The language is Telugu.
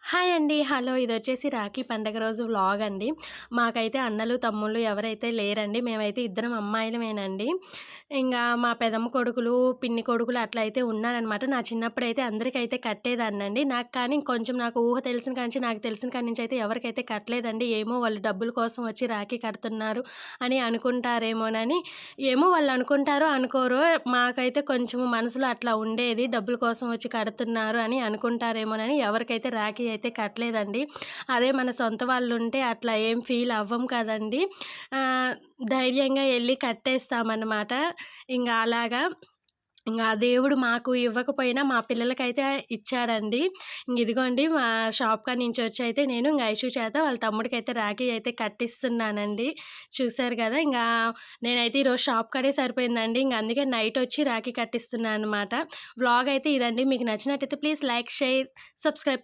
హాయ్ అండి. హలో! ఇదొచ్చేసి రాఖీ పండగ రోజు వ్లాగ్ అండి. మాకైతే అన్నలు, తమ్ముళ్ళు ఎవరైతే లేరండి. మేమైతే ఇద్దరం అమ్మాయిలమేనండి. ఇంగా మా పెదమ్మ కొడుకులు, పిన్ని కొడుకులు అట్లా అయితే ఉన్నారనమాట. నా చిన్నప్పుడైతే అందరికైతే కట్టేదాన్నండి. నాకు ఊహ తెలిసిన కాడ్నుంచి, నాకు తెలిసిన కాడి నుంచయితే ఎవరికైతే కట్టలేదండి. ఏమో వాళ్ళు డబ్బుల కోసం వచ్చి రాఖీ కడుతున్నారు అని అనుకుంటారేమోనని. ఏమో వాళ్ళనుకుంటారో, అనుకోరో మాకైతే కొంచెం మనసులో అట్లా ఉండేది. డబ్బుల కోసం వచ్చి కడుతున్నారు అని అనుకుంటారేమోనని ఎవరికైతే రాఖీ అయితే కట్టలేదండి. అదే మన సొంత వాళ్ళుంటే అట్లా ఏం ఫీల్ అవ్వం కదండీ! ఆహ్, ధైర్యంగా ఎళ్లి కట్టేస్తామనమాట. ఇంగ అలాగా ఇంగా దేవుడు మాకు ఇవ్వకపోయినా మా పిల్లలకైతే ఇచ్చాడండి. ఇదిగోండి మా షాప్ కాడ నుంచొచ్చయితే నేను ఇంగ ఐషు చేత వాళ్ళ తమ్ముడికైతే రాఖీ అయితే కట్టిస్తున్నానండి. చూసారు గదా! నేనైతే ఈరోజు షాప్ కాడే సరిపోయిందండి. అందుకే నైటొచ్చి రాఖీ కట్టిస్తున్నా అనమాట. వ్లాగ్ అయితే ఇదండి. మీకు నచ్చినట్టయితే ప్లీజ్ లైక్, షేర్, సబ్స్క్రైబ్.